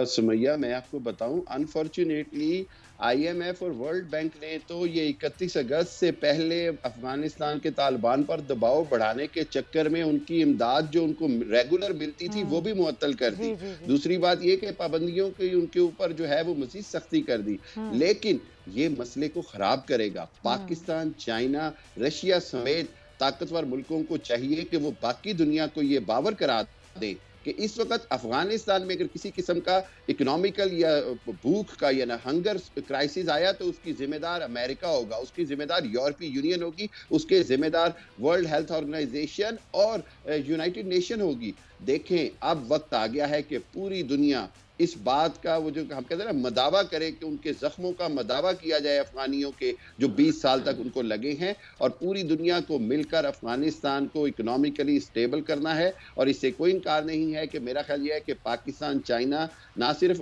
Speaker 7: सुमैया, मैं आपको बताऊं, अनफॉर्चुनेटली IMF और वर्ल्ड बैंक ने तो ये 31 अगस्त से पहले अफगानिस्तान के तालिबान पर दबाव बढ़ाने के चक्कर में उनकी इमदाद जो उनको रेगुलर मिलती थी वो भी मुअत्तल कर दी। दूसरी बात ये कि पाबंदियों की उनके ऊपर जो है वो मजीद सख्ती कर दी, लेकिन ये मसले को खराब करेगा। पाकिस्तान, चाइना, रशिया समेत ताकतवर मुल्कों को चाहिए कि वो बाकी दुनिया को ये बावर करा दे कि इस वक्त अफगानिस्तान में अगर किसी किस्म का इकोनॉमिकल या भूख का या ना हंगर क्राइसिस आया तो उसकी जिम्मेदार अमेरिका होगा, उसकी जिम्मेदार यूरोपीय यूनियन होगी, उसके जिम्मेदार वर्ल्ड हेल्थ ऑर्गेनाइजेशन और यूनाइटेड नेशन होगी। देखें, अब वक्त आ गया है कि पूरी दुनिया इस बात का, वो जो हम कहते हैं ना, मदावा करे कि उनके जख्मों का मदावा किया जाए अफगानियों के जो 20 साल तक उनको लगे हैं, और पूरी दुनिया को मिलकर अफगानिस्तान को इकोनॉमिकली स्टेबल करना है। और इससे कोई इनकार नहीं है कि मेरा ख्याल यह है कि पाकिस्तान, चाइना ना सिर्फ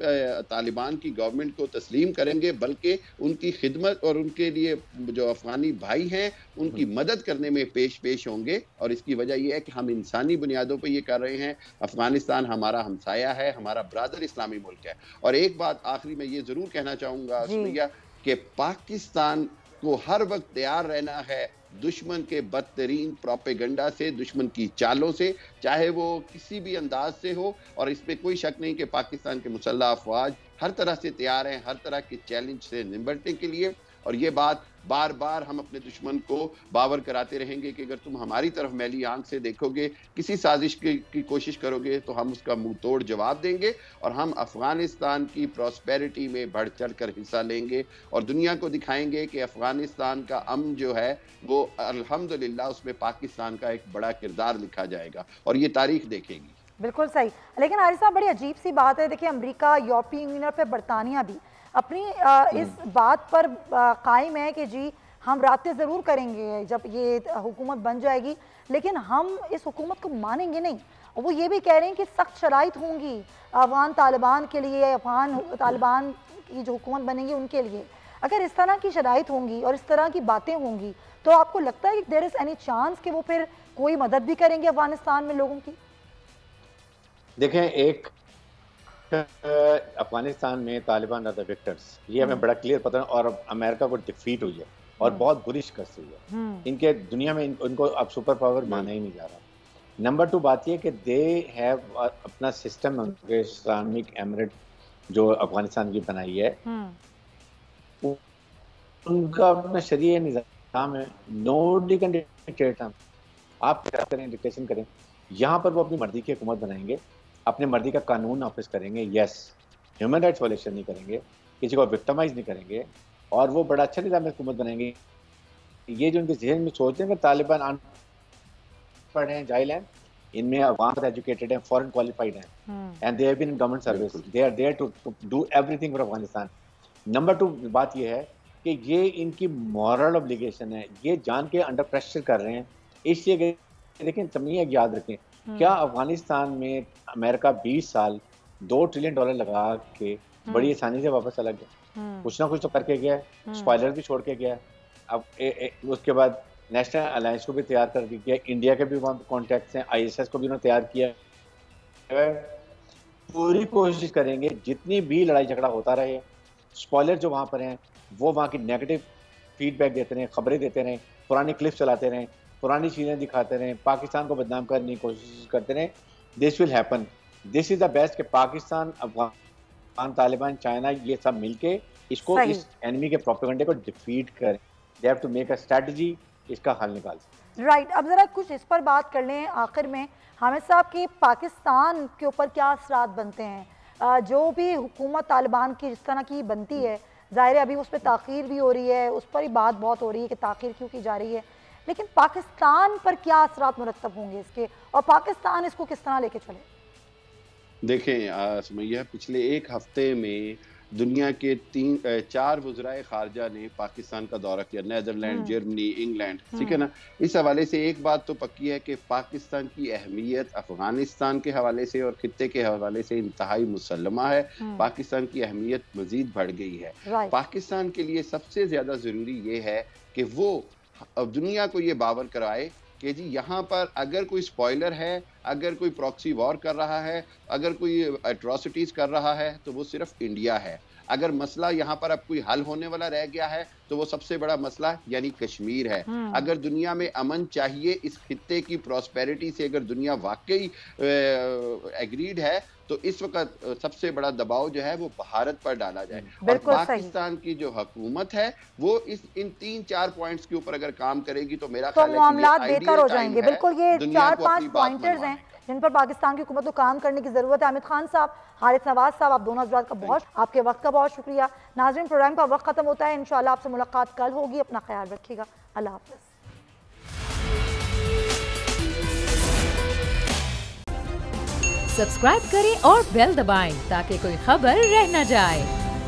Speaker 7: तालिबान की गवर्नमेंट को तस्लीम करेंगे बल्कि उनकी खिदमत और उनके लिए जो अफगानी भाई हैं उनकी मदद करने में पेश होंगे। और इसकी वजह यह है कि हम इंसानी बुनियादों पर यह कर रहे हैं। अफगानिस्तान हमारा हमसाया है, हमारा ब्रादर इस्लामी मुल्क है। और एक बात आखिरी में ये जरूर कहना चाहूंगा सुमैया कि पाकिस्तान को हर वक्त तैयार रहना है दुश्मन के बदतरीन प्रोपेगेंडा से, दुश्मन की चालों से, चाहे वो किसी भी अंदाज से हो। और इसमें कोई शक नहीं कि पाकिस्तान के मुसल्लह अफवाज हर तरह से तैयार हैं, हर तरह के चैलेंज से निपटने के लिए। और ये बात बार बार हम अपने दुश्मन को बावर कराते रहेंगे कि अगर तुम हमारी तरफ मैली आंख से देखोगे, किसी साजिश की कोशिश करोगे तो हम उसका मुंह तोड़ जवाब देंगे और हम अफगानिस्तान की प्रॉस्पेरिटी में बढ़ चढ़ कर हिस्सा लेंगे और दुनिया को दिखाएंगे कि अफगानिस्तान का अमन जो है वो अल्हम्दुलिल्लाह उसमें पाकिस्तान का एक बड़ा किरदार लिखा जाएगा और ये तारीख देखेगी।
Speaker 2: बिल्कुल सही। लेकिन हारिस साहब, बड़ी अजीब सी बात है। देखिए, अमेरिका, यूरोपीय यूनियन पे बरतानिया भी अपनी इस बात पर कायम है कि जी हम राब्ते ज़रूर करेंगे जब ये हुकूमत बन जाएगी, लेकिन हम इस हुकूमत को मानेंगे नहीं। और वो ये भी कह रहे हैं कि सख्त शराइत होंगी अफगान तालिबान के लिए, अफगान तालिबान की जो हुकूमत बनेगी उनके लिए। अगर इस तरह की शराइत होंगी और इस तरह की बातें होंगी तो आपको लगता है कि देयर इज़ एनी चांस कि वो फिर कोई मदद भी करेंगे अफगानिस्तान में लोगों की?
Speaker 8: देखें, एक अफगानिस्तान में तालिबान आर द विक्टर्स, ये हमें बड़ा क्लियर पता है। और अमेरिका को डिफीट हुई है और बहुत बुरी शिकस्त हुई है। इनके दुनिया में इनको अब सुपर पावर माना ही नहीं जा रहा। नंबर 2 बात ये कि दे हैव अपना सिस्टम, उनके इस्लामिक एमिरेट जो अफगानिस्तान की बनाई है, उनका अपना शरीय निज़ाम है। नोबडी कैन डिक्टेट हम, आप क्या करें, डिक्टेशन करें। यहाँ पर वो अपनी मर्जी की हुकूमत बनाएंगे, अपने मर्जी का कानून नाफिज करेंगे। यस, ह्यूमन राइट्स वायलेशन नहीं करेंगे, किसी को विक्टिमाइज नहीं करेंगे और वो बड़ा अच्छा निज़ाम हुकूमत बनाएंगे। ये जो उनके जहन में सोचते हैं कि तालिबान अनपढ़ हैं, जाहिल हैं, इनमें अफगान एजुकेटेड हैं, फॉरेन क्वालिफाइड हैं and they have been in government service, they are there to do everything for Afghanistan. Number 2 बात ये है कि ये इनकी मॉरल ऑब्लिगेशन है, ये जान के अंडर प्रेशर कर रहे हैं। इसलिए लेकिन तमीज़ याद रखें, क्या अफगानिस्तान में अमेरिका 20 साल $2 ट्रिलियन लगा के बड़ी आसानी से वापस चला गया? कुछ ना कुछ तो करके गया है, स्पॉइलर भी छोड़ के गया है। अब उसके बाद नेशनल अलायंस को भी तैयार कर दिया, इंडिया के भी कॉन्टैक्ट्स हैं, ISS को भी उन्होंने तैयार किया। पूरी कोशिश करेंगे जितनी भी लड़ाई झगड़ा होता रहे, स्पॉइलर जो वहाँ पर हैं वो वहाँ की नेगेटिव फीडबैक देते रहें, खबरें देते रहें, पुरानी क्लिप चलाते रहें, पुरानी चीज़ें दिखाते रहें, पाकिस्तान को बदनाम करने की कोशिश करते रहें। This will happen, this is the best कि पाकिस्तान, अफगान, तालिबान, चाइना ये सब मिलके इसको, इस एनिमी के प्रोपेगेंडे को डिफीट करें। They have to make a strategy, इसका हल निकाल सकते।
Speaker 2: राइट, अब ज़रा कुछ इस पर बात कर लें आखिर में हामिद साहब कि पाकिस्तान के ऊपर क्या असरात बनते हैं। जो भी हुकूमत तालिबान की जिस तरह की बनती है, ज़ाहिर है अभी उस पर ताख़ीर भी हो रही है, उस पर ही बात बहुत हो रही है कि ताख़ीर क्यों की जा रही है, लेकिन पाकिस्तान पर क्या असरात मुरतब होंगे इसके, और पाकिस्तान इसको किस तरह लेके चले?
Speaker 7: देखें सुमैया, पिछले एक हफ्ते में दुनिया के 4 वज़राए ख़ारजा ने पाकिस्तान का दौरा किया, नेदरलैंड, जर्मनी, इंग्लैंड, ठीक है ना। इस हवाले से एक बात तो पक्की है कि पाकिस्तान की अहमियत अफगानिस्तान के हवाले से और खित्ते के हवाले से इंतहाई मुसल्लमा है। पाकिस्तान की अहमियत मज़ीद बढ़ गई है। पाकिस्तान के लिए सबसे ज़्यादा ज़रूरी ये है कि वो दुनिया को ये बावर कराए कि जी यहाँ पर अगर कोई स्पॉइलर है, अगर कोई प्रॉक्सी वॉर कर रहा है, अगर कोई एट्रोसिटीज कर रहा है, तो वो सिर्फ इंडिया है। अगर मसला यहाँ पर अब कोई हल होने वाला रह गया है तो वो सबसे बड़ा मसला यानी कश्मीर है। अगर दुनिया में अमन चाहिए, इस खित्ते की प्रॉस्पेरिटी से अगर दुनिया वाकई एग्रीड है, तो इस वक्त सबसे बड़ा दबाव जो है वो भारत पर डाला जाए। और पाकिस्तान की जो हुकूमत है वो इन 3-4 पॉइंट्स के ऊपर अगर काम करेगी तो मेरा ख्याल है कि
Speaker 2: मामला बेहतर हो जाएंगे। बिल्कुल, ये 4-5 पॉइंटर्स हैं जिन पर पाकिस्तान की हुकूमत को काम करने की जरूरत है। हामिद खान साहब, हारिस नवाज साहब, आप दोनों हज़रात का बहुत, आपके वक्त का बहुत शुक्रिया। नाज़रीन, प्रोग्राम का वक्त खत्म होता है, इंशाल्लाह आपसे मुलाकात कल होगी। अपना ख्याल रखिएगा, अल्लाह हाफ़िज़।
Speaker 1: सब्सक्राइब करें और बेल दबाएं ताकि कोई खबर रह न जाए।